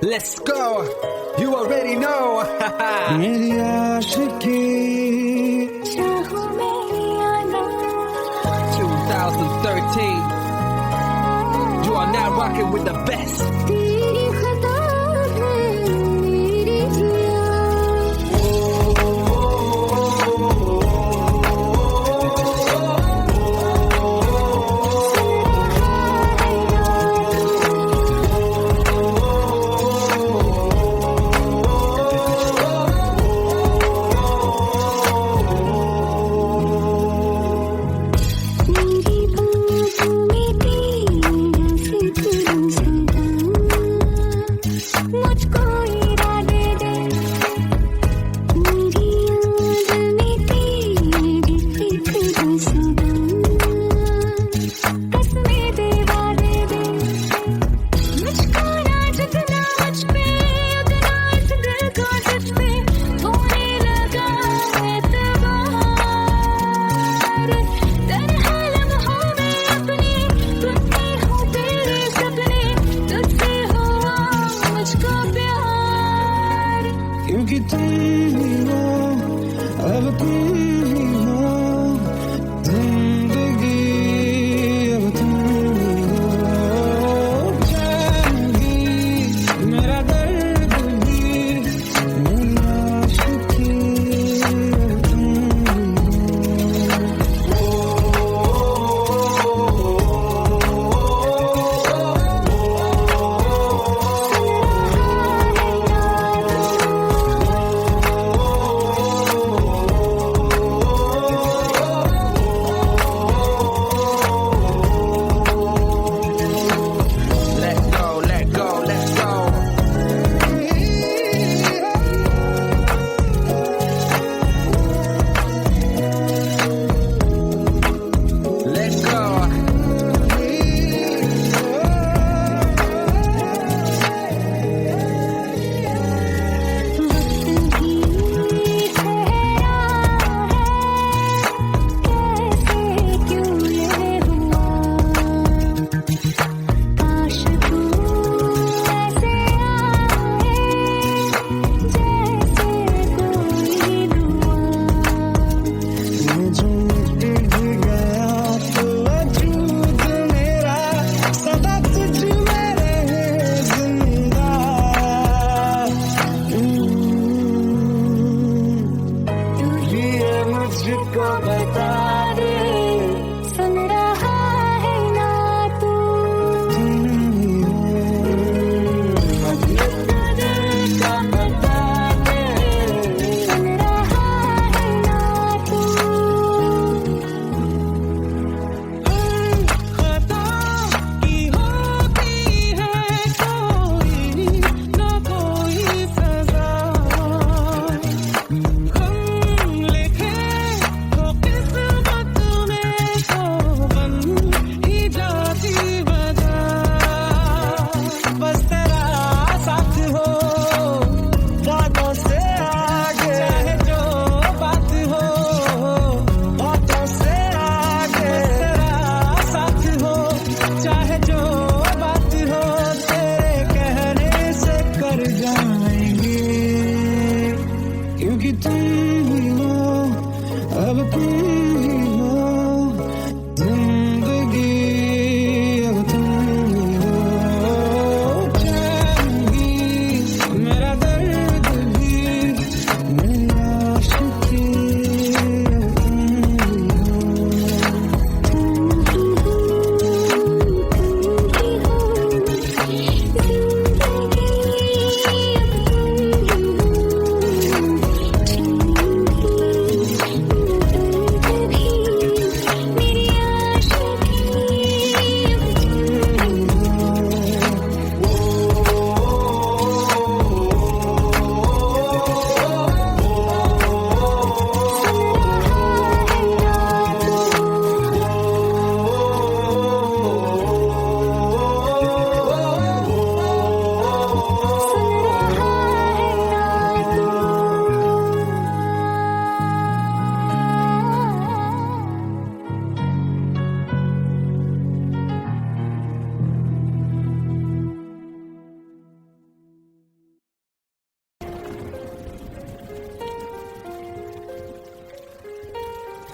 Let's go. You already know. मेरी आशिकी 2013. You are now rocking with the best. तेरी खता है मेरी जिया मेरी बातों में तेरा जिक्र सदा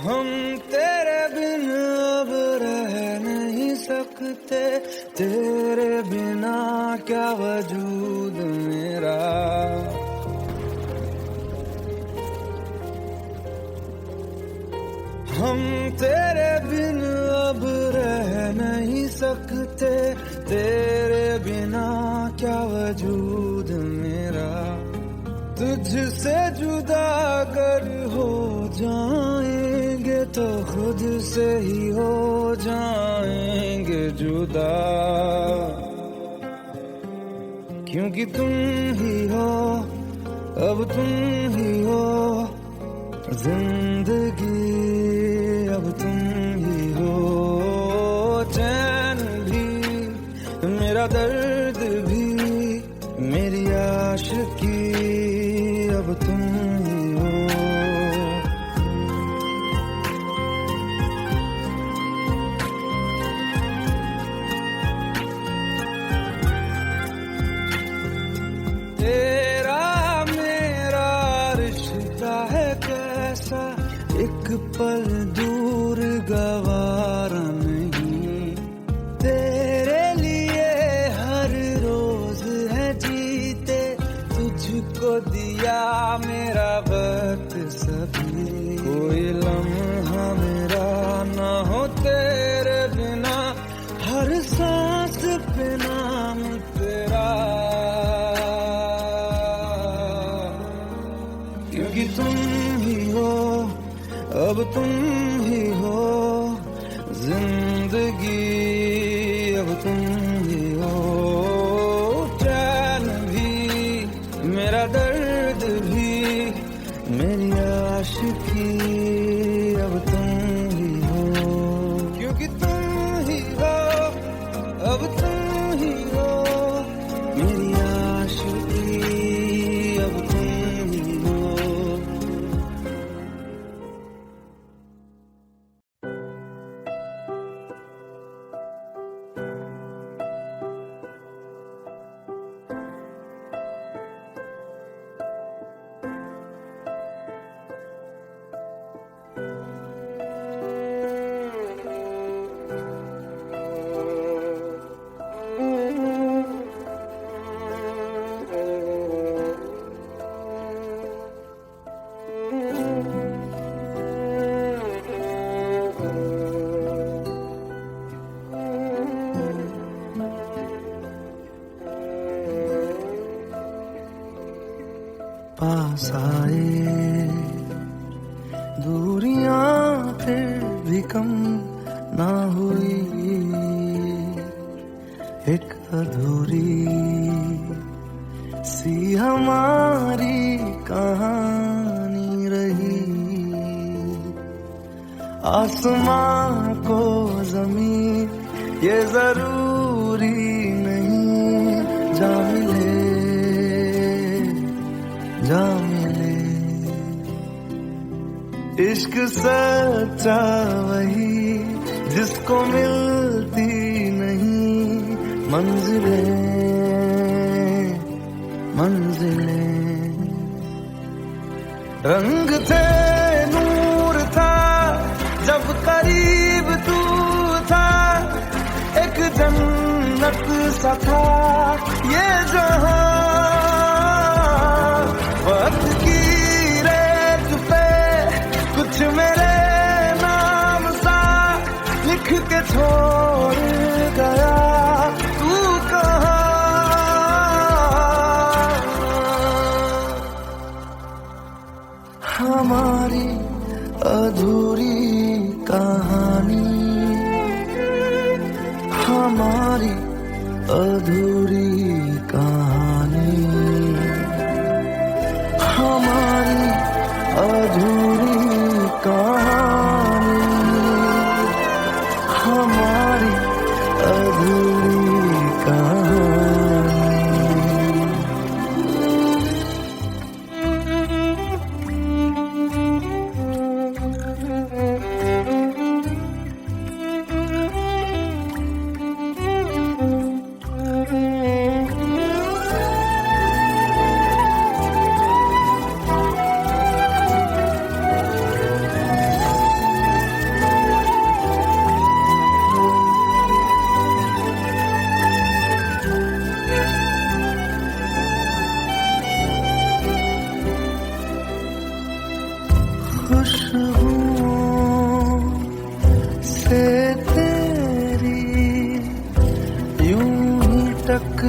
हम तेरे बिन अब रह नहीं सकते, तेरे बिना क्या वजूद मेरा। हम तेरे बिन अब रह नहीं सकते, तेरे बिना क्या वजूद मेरा। तुझसे जुदा अगर हो जाएंगे तो खुद से ही हो जाएंगे जुदा, क्योंकि तुम ही हो, अब तुम ही हो जिंदगी, अब तुम ही हो। चैन भी मेरा दर्द भी मेरी आशिकी, अब तुम ही हो। तेरा मेरा रिश्ता है कैसा, एक पल दूर गवारा नहीं। तेरे लिए हर रोज है जीते, तुझको दिया मेरा वक्त सभी। कोई लम्हा मेरा ना हो तेरे बिना, हर सांस पे नाम तेरा, क्योंकि तुम ही हो, अब तुम ही हो जिंदगी, अब तुम ही हो। चैन भी मेरा दर्द भी मेरी आशिकी, अब तुम ही हो, क्योंकि तुम ही हो, अब तुम ही हो मेरी आशिकी, अब तुम ही हो। पास आए दूरियां फिर भी कम ना हुई, एक अधूरी सी हमारी कहानी रही। आसमां को जमीन ये जरूरी नहीं, जा मिले जा मिले। इश्क सच्चा वही जिसको मिलती नहीं मंजिलें मंजिलें। रंग थे नूर था जब करीब तू था, एक जन्नत सा था ये जहां। वक्त की रेत पे कुछ मेरे नाम सा लिख के छोड़ गया, तू कहाँ। हमारी अधूरी कहानी, हमारी अधूरी कहानी, हमारी अधूरी कहानी, हमारी अधूरी कहानी।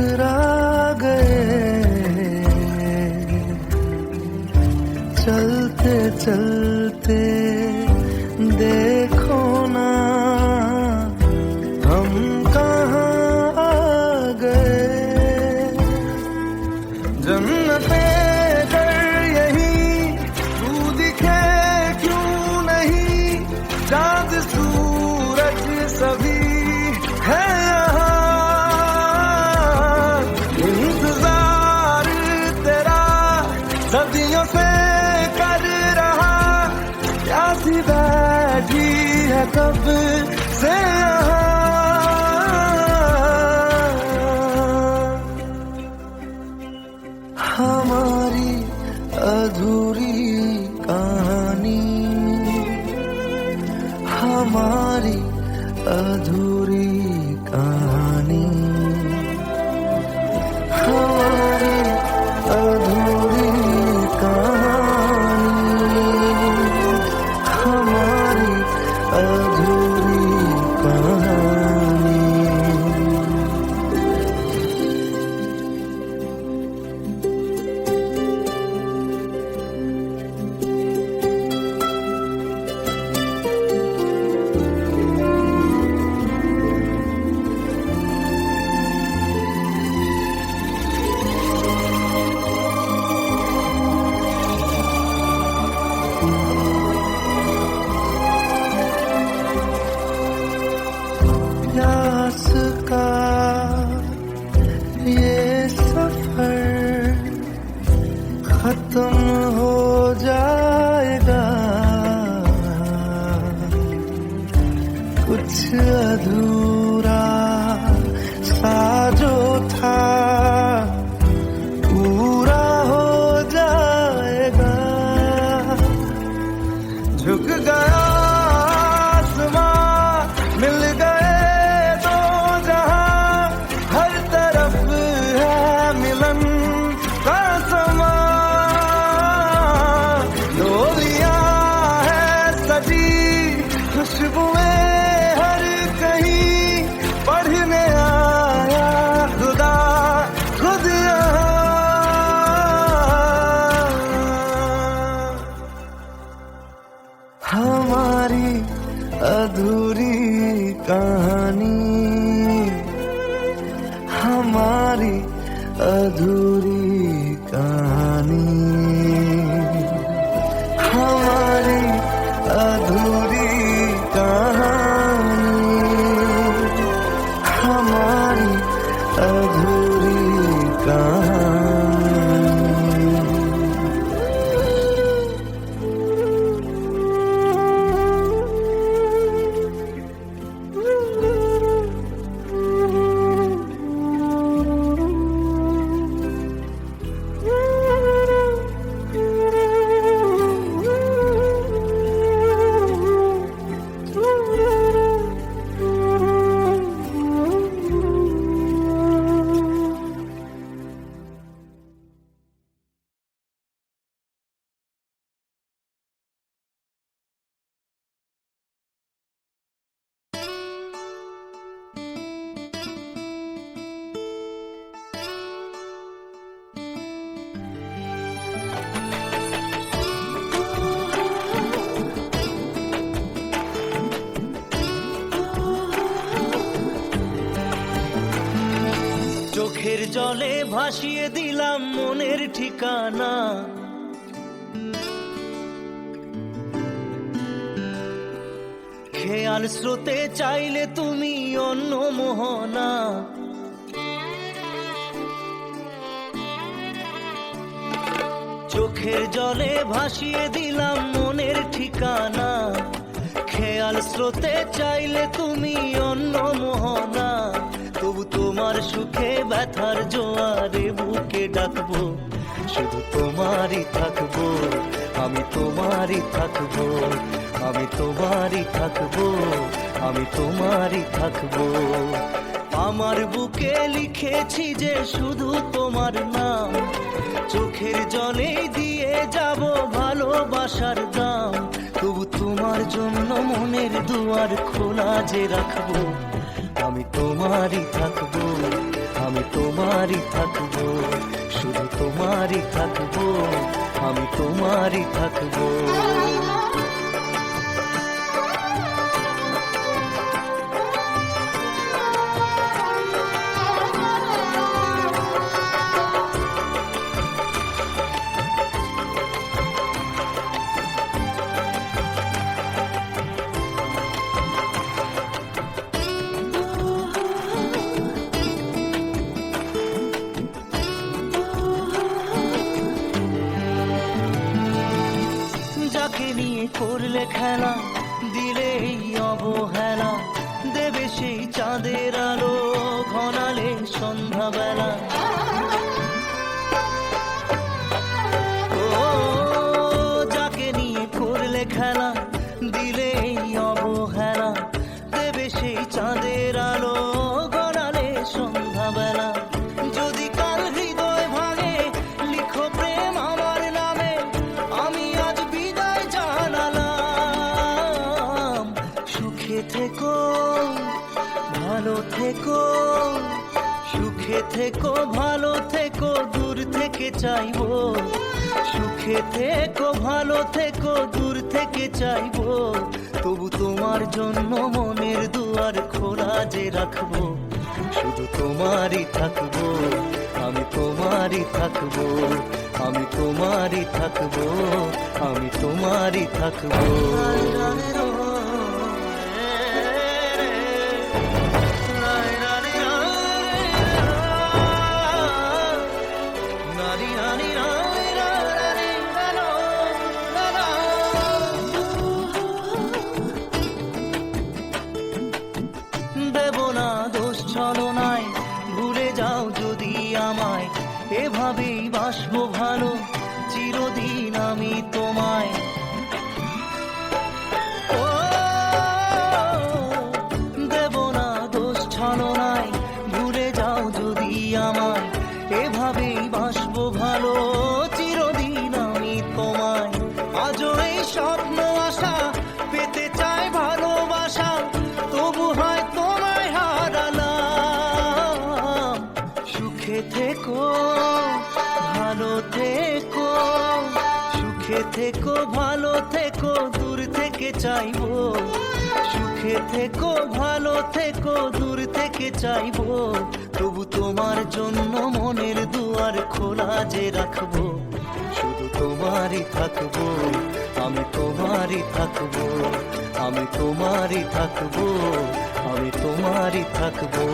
टकरा गए, चलते चलते देखो ना हम कहाँ आ गए। जन्नते कर यही तू दिखे क्यों नहीं, चाँद सूरज सभी है यहाँ। इंतजार तेरा सदियों से कर रहा, प्यासी बैठी है कब से यहाँ। हमारी अधूरी कहानी, हमारी अधूरी कहानी, हमारी अधूरी कहानी, हमारी अधूरी कहानी। प्यास का ये सफर खत्म हो जाएगा, कुछ अधूरा सा जो था पूरा हो जाएगा। झुक गया मिल गए दो जहां, हर तरफ है मिलन का समा। डोलियां है सजी खुशबुएं हर कहीं, पढ़ने आया खुदा खुद यहाँ। हमारी अधूरी कहानी, हमारी अधूरी कहानी, हमारी अधूरी कहानी, हमारी अधूरी कहानी। চোখের জলে ভাসিয়ে দিলাম মনের ঠিকানা, খেয়াল স্রোতে চাইলে তুমি অন্য মোহনা। চোখের জলে ভাসিয়ে দিলাম মনের ঠিকানা, খেয়াল স্রোতে চাইলে তুমি অন্য মোহনা। তবু তোমার সুখে ব্যথার জোয়ারে বুকে ডাকবো, শুধু তোমারই থাকবো, আমি তোমারই থাকবো, আমি তোমারই থাকবো, আমি তোমারই থাকবো। আমার বুকে লিখেছি যে শুধু তোমার নাম, চোখের জলে দিয়ে যাব ভালোবাসার দাম। তবু তোমার জন্য মনের দুয়ার খোলা যে রাখবো, আমি তোমারই থাকবো, আমি তোমারই থাকবো, শুধু তোমারই থাকবো, আমি তোমারই থাকবো। যাকে নিয়ে করলে খেলা, দিলে এই অবহেলা, দেবে সেই চাঁদের আলো ঘনালে সন্ধ্যাবেলা। ও যাকে নিয়ে করলে খেলা, দিলে এই অবহেলা, দেবে সেই চাঁদের আলো ঘনালে সন্ধ্যাবেলা। যদি কাল হৃদয় ভাঙে, লিখো প্রেম আমার নামে, আমি আজ বিদায় জানালাম। সুখে থেকো, ভালো থেকো, সুখে থেকো, ভালো থেকো, দূর থেকে চাইবো। সুখে থেকো, ভালো থেকো, দূর থেকে চাইবো, তবু তোমার জন্য মনের দুয়ার খোলা যে রাখবো। শুধু তোমারই থাকবো, আমি তোমারই থাকবো, আমি তোমারই থাকবো, আমি তোমারই থাকবো। দেব না দোষ ছলনায়, ভুলে যাও যদি আমায়, এভাবেই বাসবো ভালো চিরদিন আমি তোমায়। ও দেব না দোষ ছলনায়, ভুলে যাও যদি আমায়, এভাবেই বাসবো ভালো চিরদিন আমি তোমায়। আজও এই স্বপ্ন আশা, পেতে চাই ভালোবাসা, তবু হয় তোমায় হারালাম। সুখে থেকো, ভালো থেকো, সুখে থেকো, ভালো থেকো, দূর থেকে চাইবো। সুখে থেকো, ভালো থেকো, দূর থেকে চাইবো, তবু তোমার জন্য মনের দুয়ার খোলা যে রাখবো। শুধু তোমারই থাকবো, আমি তোমারই থাকবো, আমি তোমারই থাকবো, আমি তোমারই থাকবো।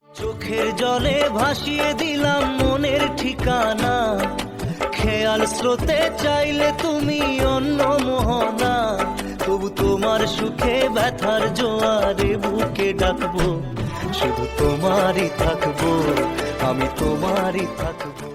চোখের জলে ভাসিয়ে দিলাম মনের ঠিকানা, খেয়াল স্রোতে চাইলে তুমি অন্য মোহনা, তবু তোমার সুখে ব্যথার জোয়ারে বুকে ডাকবো। শুধু তোমারই থাকবো, আমি তোমারই থাকবো।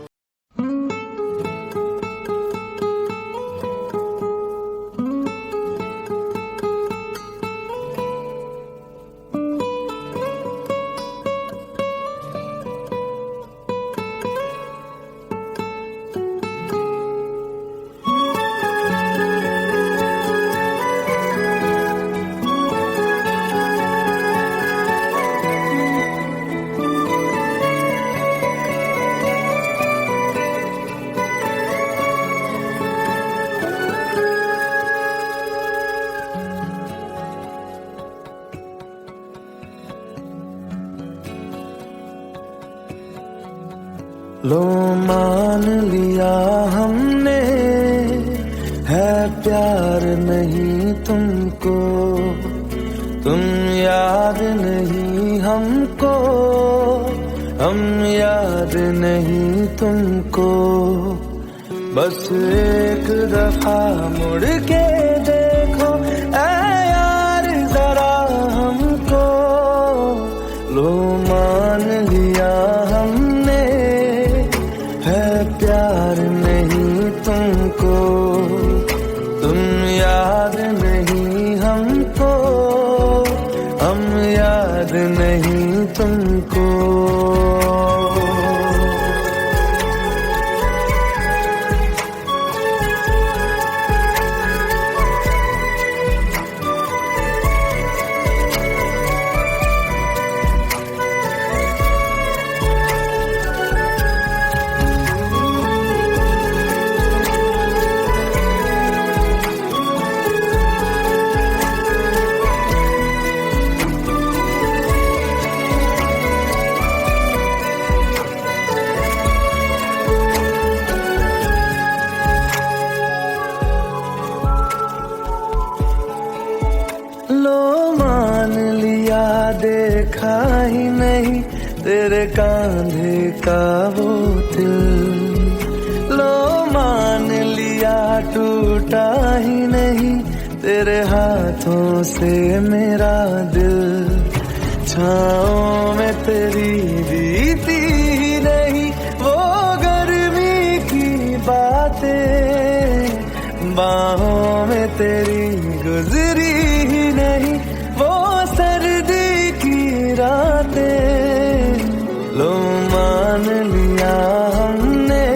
लो मान लिया हमने, है प्यार नहीं तुमको, तुम याद नहीं हमको, हम याद नहीं तुमको। बस एक दफा मुड़ के देखो ऐ यार जरा लो मान लिया हमने, है प्यार नहीं तुमको, तुम याद नहीं हमको, हम याद नहीं तुमको। लो मान लिया देखा ही नहीं तेरे कांधे का वो दिल, लो मान लिया टूटा ही नहीं तेरे हाथों से मेरा दिल, छाँव में तेरी बीती ही नहीं वो गर्मी की बातें, बाहों में तेरी गुजरी ही नहीं वो सर्दी की रातें। लो मान लिया हमने,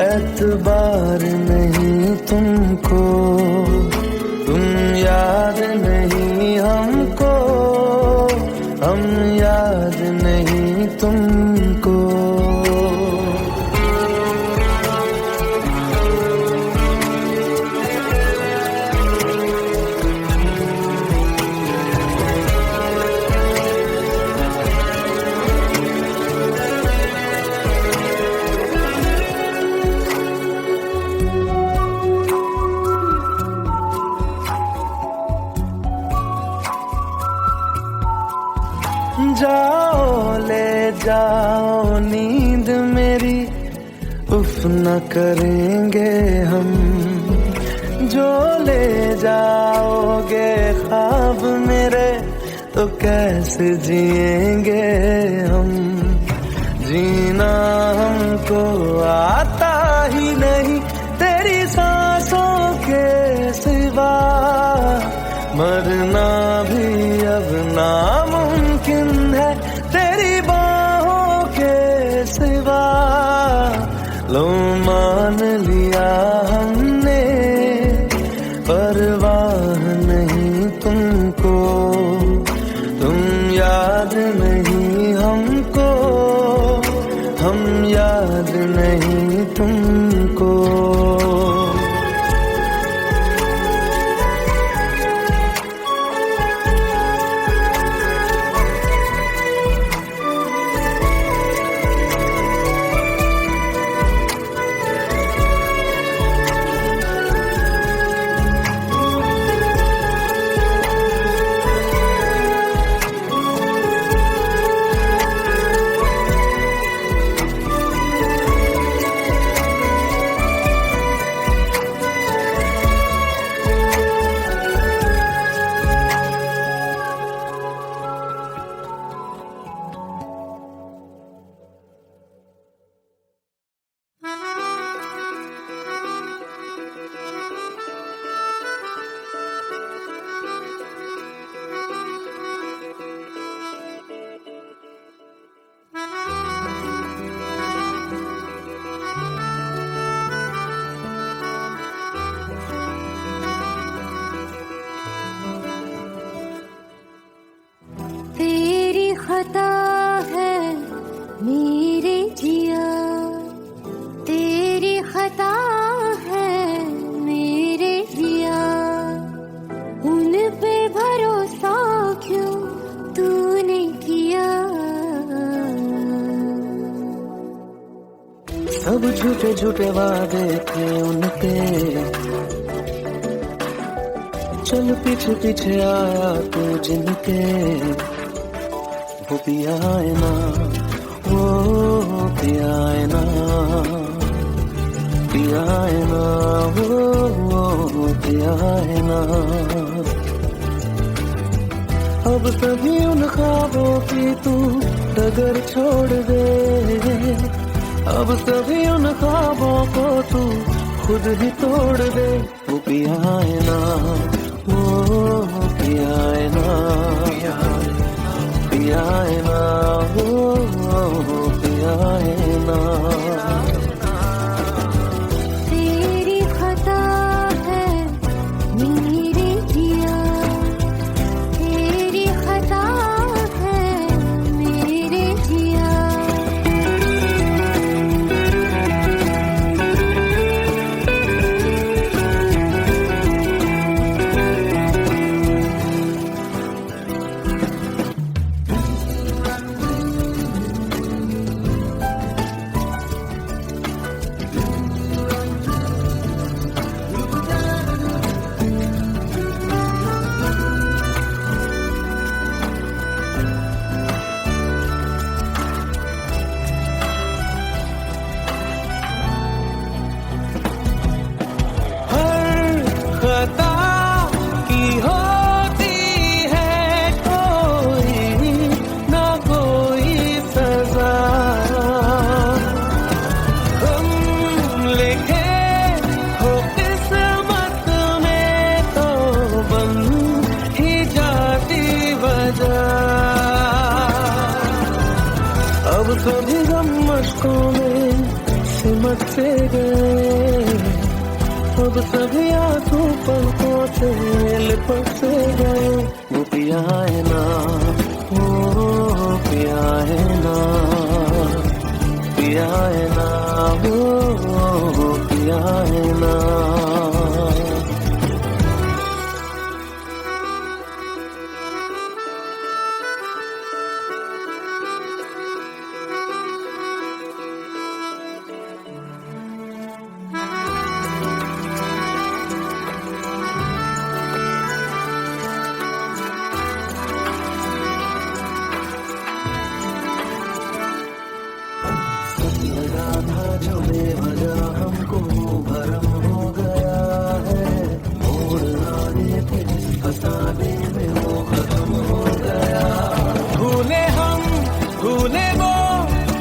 एतबार नहीं तुमको, तुम याद नहीं हमको, हम याद नहीं तुमको। जाओ ले जाओ नींद मेरी, उफ न करेंगे हम, जो ले जाओगे ख्वाब मेरे तो कैसे जिएंगे हम, जीना हमको आता ही नहीं तेरी सांसों के सिवा, मरना भी अब नामुमकिन है तेरी बाहों के सिवा। लो मान लिया हमने, परवाह नहीं तुमको, तुम याद नहीं हमको, हम याद नहीं तुमको। खता है मेरे जिया, तेरी खता है मेरे जिया, उन पे भरोसा क्यों तूने किया। सब झूठे झूठे वादे थे उनके, चल पीछे पीछे आया तू जिनके, वो पिया है ना, वो पिया है ना, पिया है ना, वो पिया है ना। अब सभी उन ख्वाबों की तू डगर छोड़ दे, अब सभी उन ख्वाबों को तू खुद ही तोड़ दे। वो पिया है ना, वो पिया है ना, पिया है ना, वो पिया है ना। तेरी खता है मेरे जिया, तेरी खता है मेरे जिया। खता की होती है कोई ना कोई सजा, हम लिखे हो किस्मत में तो बन ही जाती वजह। अब सभी गम मशकों में सिमट से गए, अब सभी आंसू पलकों से लिपट से गए। वो पिया है ना, वो पिया है ना, पिया है ना, वो पिया है ना। जो बेवजह हमको भरम हो गया है, मोड़ आने थे फसाने में वो खत्म हो गया। भूले हम भूले वो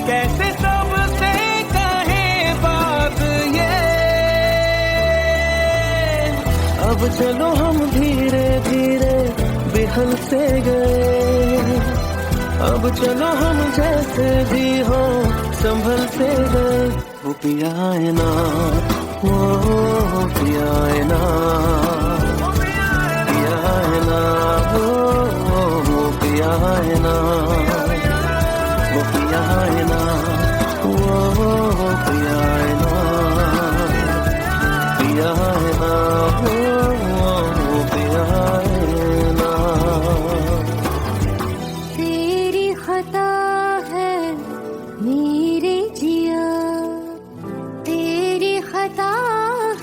कैसे सबसे कहे बात ये, अब चलो हम धीरे धीरे बिहल से गए, अब चलो हम जैसे भी हो संभल से गए। वो पिया है ना, वो पिया है ना, पिया है ना, वो पिया है ना, वो पिया है ना, वो पिया है ना, पिया है ना, वो पिया है ना। तेरी खता है मेरे जिया, तेरी खता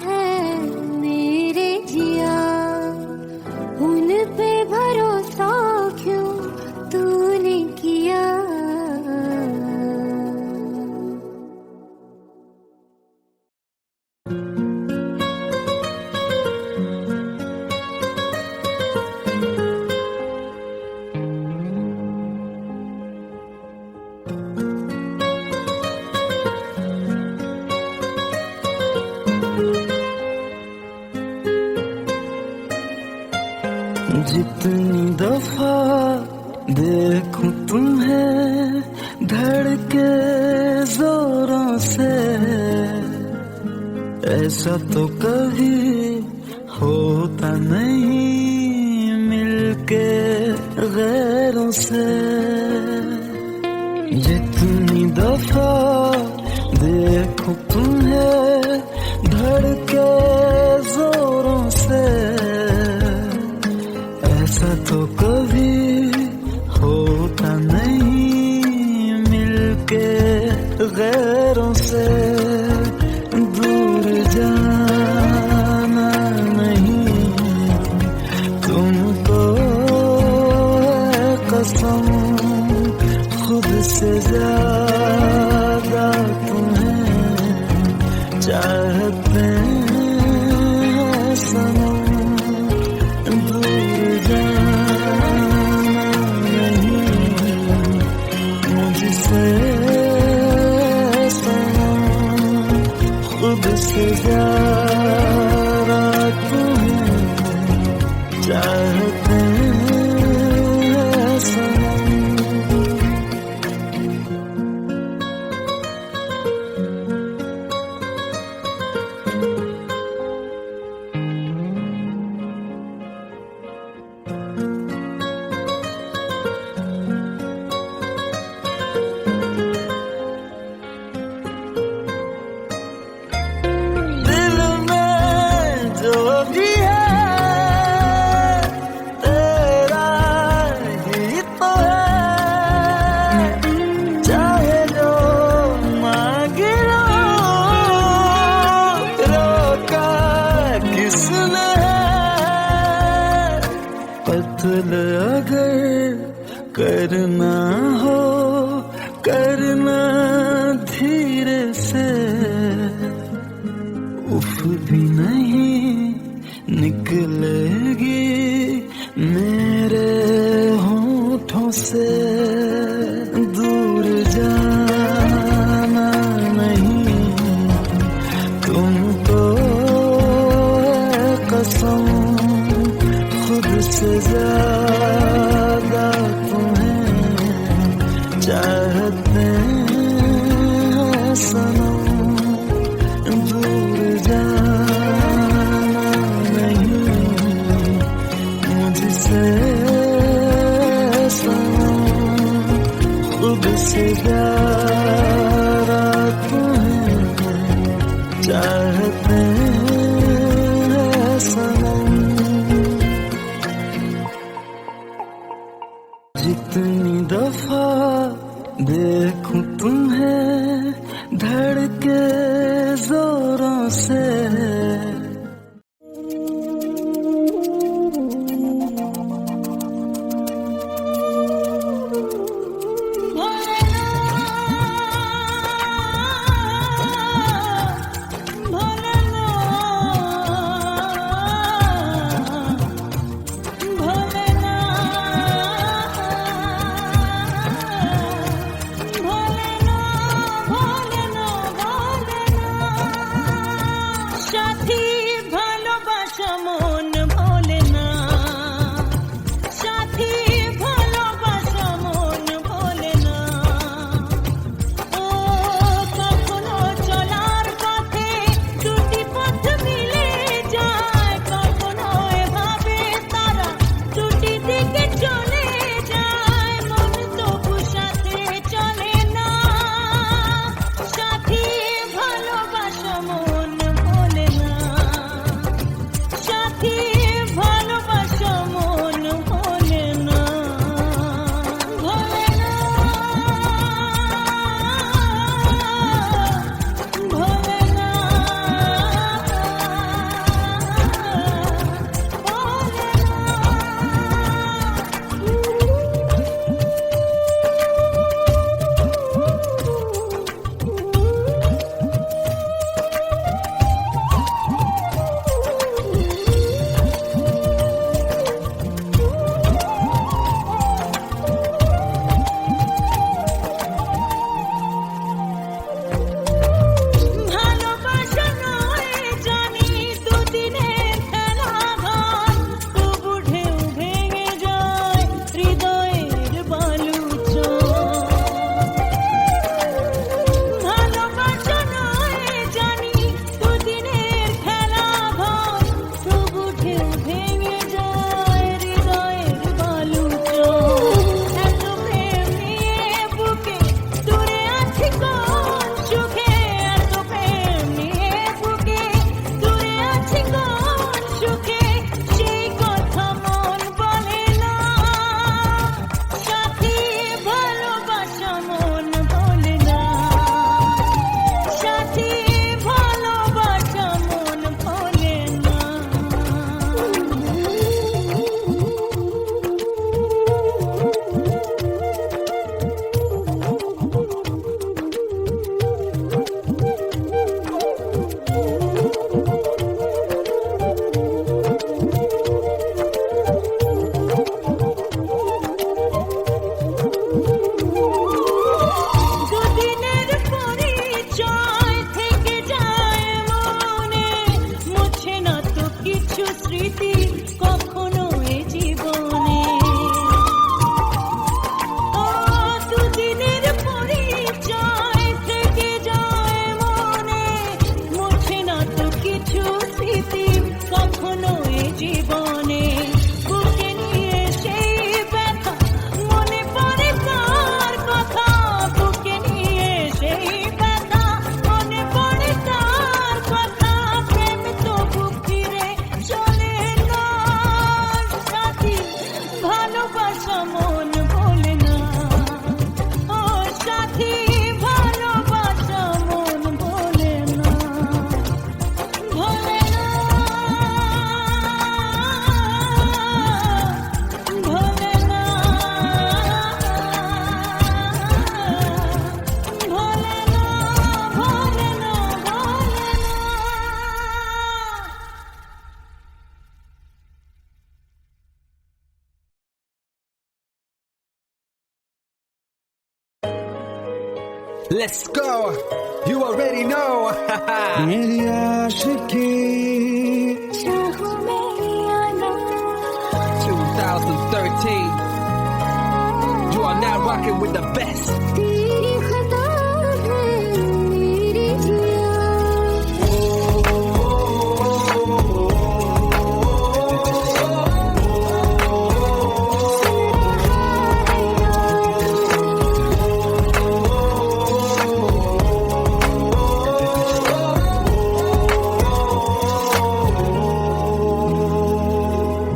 है मेरे जिया। उन पे भरोसा क्यों तूने किया। जितनी दफा देखूं तुम्हें धड़के जोरों से, ऐसा तो कभी होता नहीं मिलके गैरों से। जितनी दफा देखूं तुम्हें धड़के जोरों से, ऐसा तो कभी होता नहीं मिलके गैरों से। दूर जाना नहीं तुमको है कसम, खुद से ज्यादा तुम्हें चाहते हैं सनम। दूर जाना दिल अगर करना हो करना धीरे से, उफ भी नहीं निकलेगी मेरे होठों से। दूर जाना नहीं तुमको कसम, खुद से ज्यादा तुम्हें चाहते हैं सनम। दूर जाना नहीं मुझसे सनम, खुद से ज्यादा तुम्हें चाहते हैं सनम। जितनी दफा देखूं तुम्हें धड़के जोरों से, Shut Let's go. You already know. मेरी आशिकी चाहो मेरी आना 2013. You are now rocking with the best. तेरी खता है मेरी जिया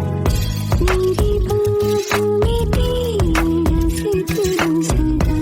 मेरी बाहों में तेरा फिक्र सदा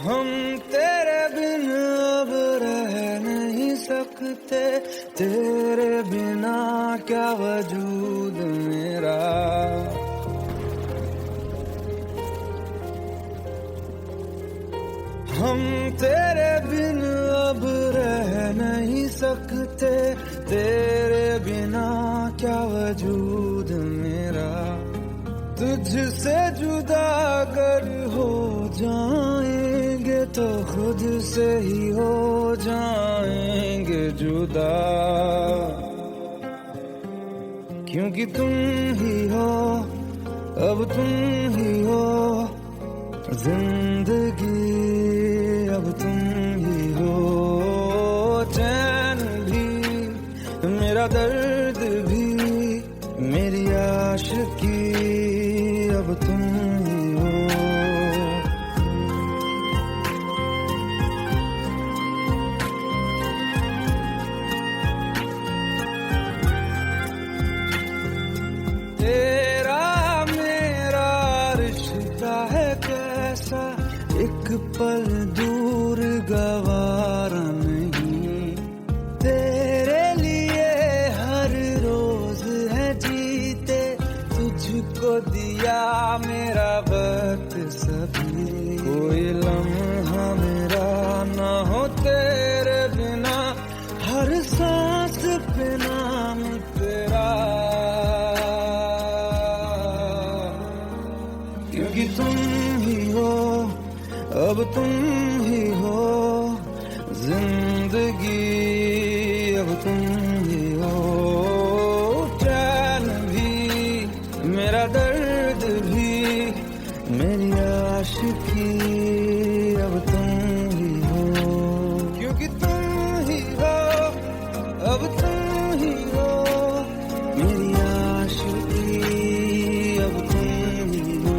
हम तेरे बिन अब रह नहीं सकते, तेरे बिना क्या वजूद मेरा। हम तेरे बिन अब रह नहीं सकते, तेरे बिना क्या वजूद मेरा। तुझसे जुदा अगर हो जाएंगे तो खुद से ही हो जाएंगे जुदा, क्योंकि तुम ही हो, अब तुम ही हो जिंदगी, अब तुम ही हो चैन भी, मेरा दर्द भी, मेरी आशिकी, अब तुम ही हो। तेरा मेरा रिश्ता है कैसा, एक पल दूर गवारा नहीं। तेरे लिए हर रोज है जीते, तुझको दिया मेरा वक्त सभी। कोई लम्हा मेरा ना हो तेरे बिना, हर सांस पे नाम तेरा, क्योंकि तुम ही हो, अब तुम ही हो जिंदगी, अब तुम ही हो चैन भी, मेरा दर्द भी, मेरी आशिकी, अब तुम ही हो, क्योंकि तुम ही हो, अब तुम ही हो मेरी आशिकी, अब तुम ही हो।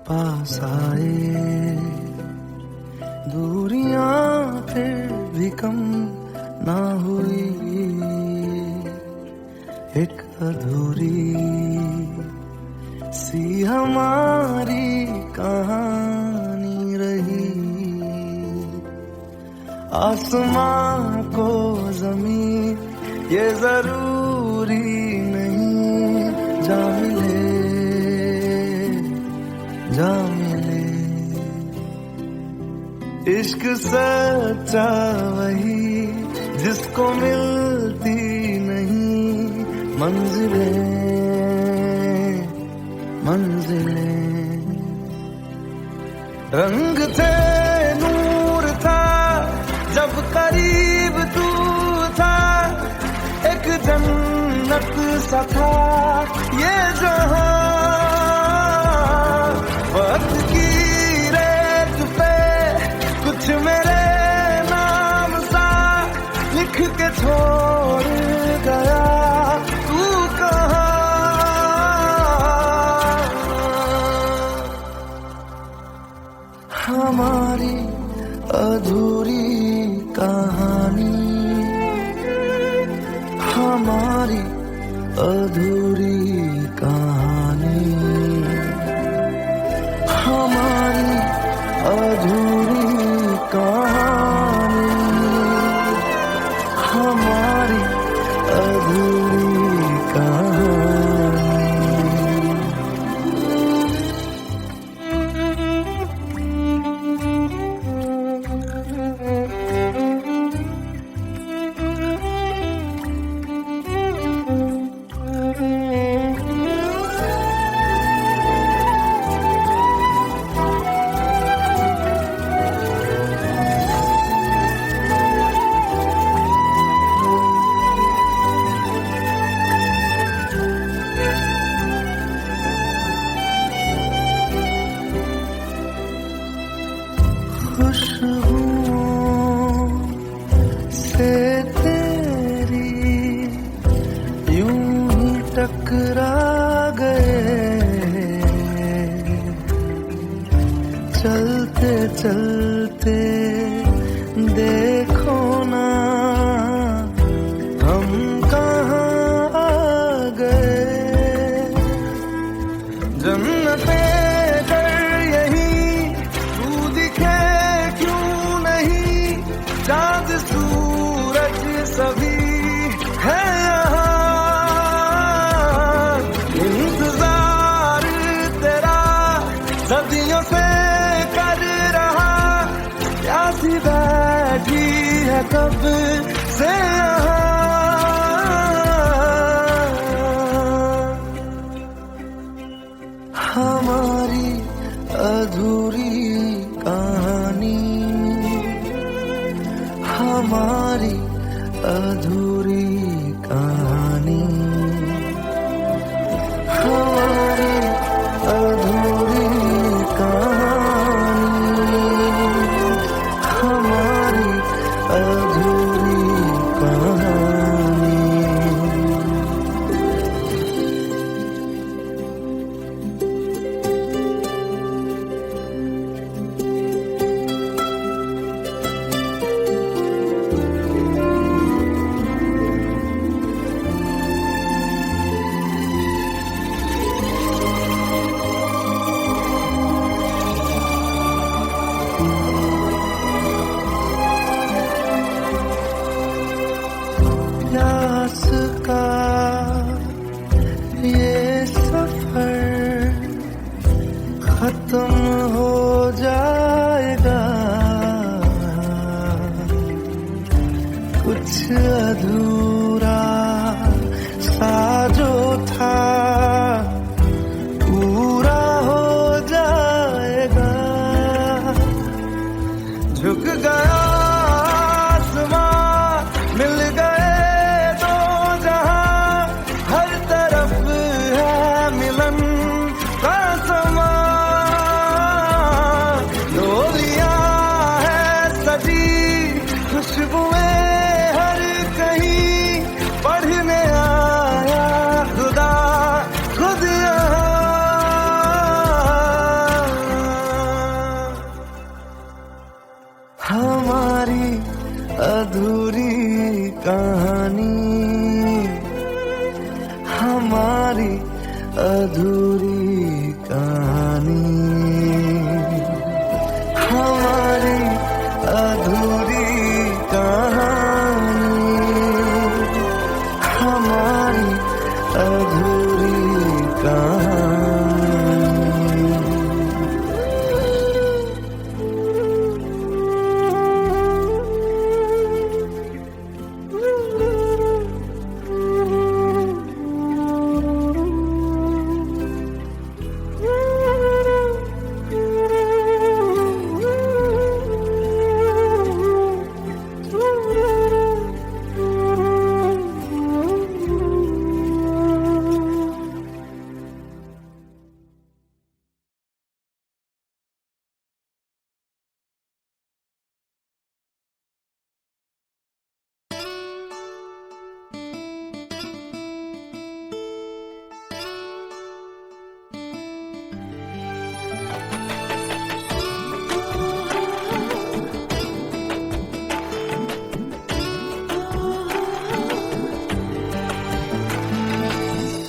पास आए दूरियां फिर भी कम ना हुई, एक अधूरी सी हमारी कहानी रही। आसमां को जमीन ये जरूरी नहीं, जा मिले जा मिले। इश्क सच्चा वही जिसको मिलती नहीं मंजिलें मंजिलें। रंग थे नूर था जब करीब तू था, एक जन्नत सा था ये जहां। वक्त की रेत पे कुछ मेरे नाम सा लिख के छोड़ गया तू कहाँ। हमारी अधूरी कहानी, हमारी अधूरी कहानी, हमारी अधूरी कहानी, हमारी अधूरी कहानी। टकरा गए, चलते चलते देखो ना हम कहाँ आ गए। जन्नते कर यही तू दिखे क्यों नहीं, चाँद सूरज सभी है यहाँ। इंतजार तेरा सदियों से कर रहा, प्यासी बैठी है कब से यहाँ। हमारी अधूरी कहानी, हमारी अधूरी कहानी, हमारी अधूरी कहानी, हमारी अधूरी कहानी। प्यास का ये सफर खत्म हो जाएगा, कुछ अधूरा सा जो था पूरा हो जाएगा। झुक गया आसमां, मिल गए दो जहां, हर तरफ है मिलन का समा। डोलियां है सजी, खुशबुएं हर कहीं, पढ़ने आया खुदा खुद यहाँ। हमारी अधूरी कहानी, हमारी अधूरी कहानी, हमारी अधूरी कहानी, हमारी अधूरी कहानी।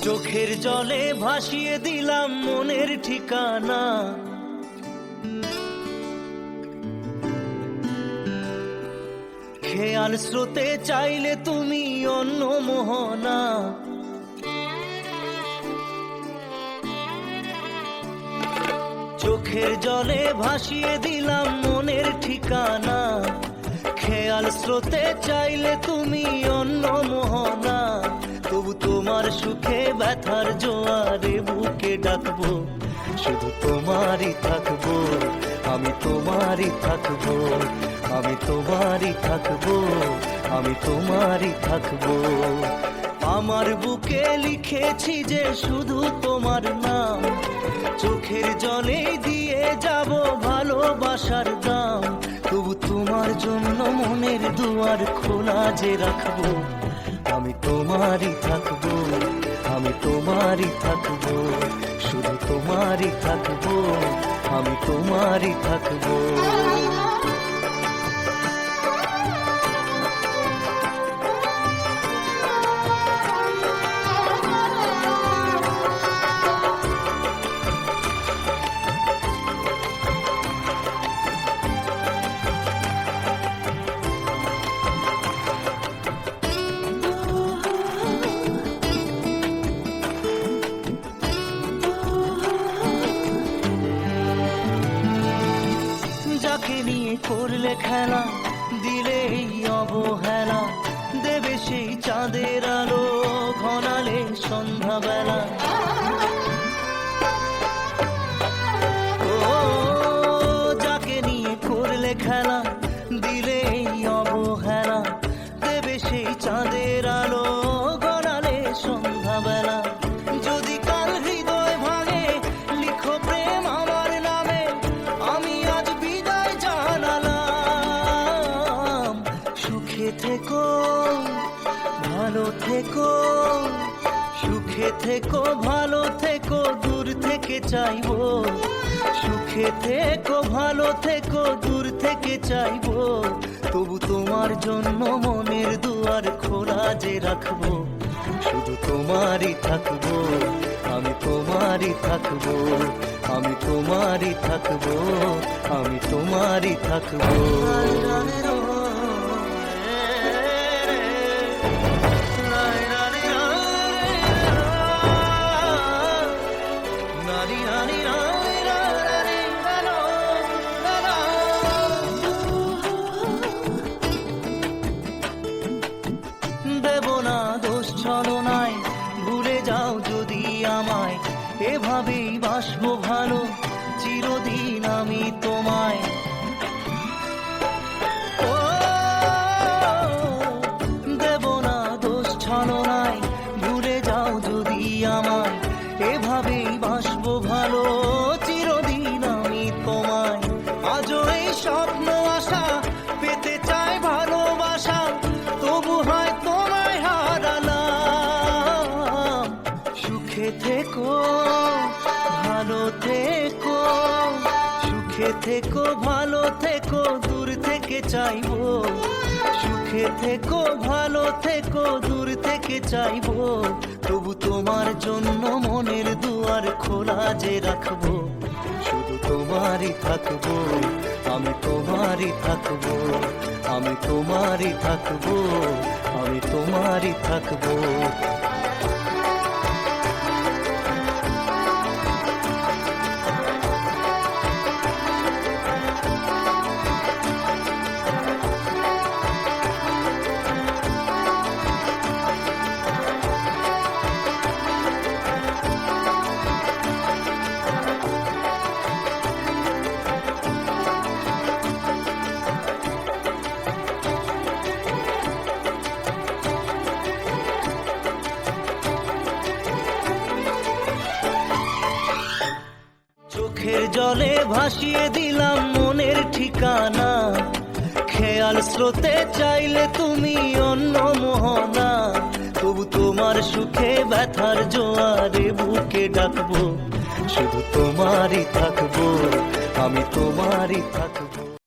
চোখের জলে ভাসিয়ে দিলাম মনের ঠিকানা, খেয়াল স্রোতে চাইলে তুমি অন্য মোহনা। চোখের জলে ভাসিয়ে দিলাম মনের ঠিকানা, খেয়াল স্রোতে চাইলে তুমি অন্য মোহনা। তবু তোমার সুখে ব্যথার জোয়ারে বুকে ডাকবো, শুধু তোমারই থাকবো, আমি তোমারই থাকবো, আমি তোমারই থাকবো, আমি তোমারই থাকবো। আমার বুকে লিখেছি যে শুধু তোমার নাম, চোখের জলে দিয়ে যাব ভালোবাসার দাম। তবু তোমার জন্য মনের দুয়ার খোলা যে রাখবো, আমি তোমারই থাকবো, আমি তোমারই থাকবো, শুধু তোমারই থাকবো, আমি তোমারই থাকবো। যাকে নিয়ে করলে খেলা, দিলে এই অবহেলা, দেবে সেই চাঁদের আলো ঘনালে সন্ধ্যাবেলা। ও যাকে নিয়ে করলে খেলা, দিলে এই অবহেলা, দেবে সেই চাঁদের আলো ঘনালে সন্ধ্যাবেলা। যদি কাল হৃদয় ভাঙে, লিখো প্রেম আমার নামে, আমি আজ বিদায় জানালাম। সুখে থেকো, ভালো থেকো, সুখে থেকো, ভালো থেকো, দূর থেকে চাইবো। সুখে থেকো, ভালো থেকো, দূর থেকে চাইবো, তবু তোমার জন্য মনের দুয়ার খোলা যে রাখবো। শুধু তোমারই থাকবো, আমি তোমারই থাকবো, আমি তোমারই থাকবো, আমি তোমারই থাকবো। দেব না দোষ ছলনায়, ভুলে যাও যদি আমায়, এভাবেই বাসবো ভালো চিরদিন আমি তোমায়। ও দেব না দোষ ছলনায়, ভুলে যাও যদি আমায়, এভাবেই বাসবো ভালো চিরদিন আমি তোমায়। আজও এই স্বপ্ন আশা, পেতে চাই ভালোবাসা, তবু হয় তোমায় হারালাম। সুখে থেকো, ভালো থেকো, সুখে থেকো, ভালো থেকো, দূর থেকে চাইবো। সুখে থেকো, ভালো থেকো, দূর থেকে চাইবো, তবু তোমার জন্য মনের দুয়ার খোলা যে রাখবো। শুধু তোমারই থাকবো, আমি তোমারই থাকবো, আমি তোমারই থাকবো, আমি তোমারই থাকবো। চোখের জলে ভাসিয়ে দিলাম মনের ঠিকানা, খেয়াল স্রোতে চাইলে তুমি অন্য মোহনা, তবু তোমার সুখে ব্যথার জোয়ারে বুকে ডাকবো। শুধু তোমারই থাকবো, আমি তোমারই থাকবো।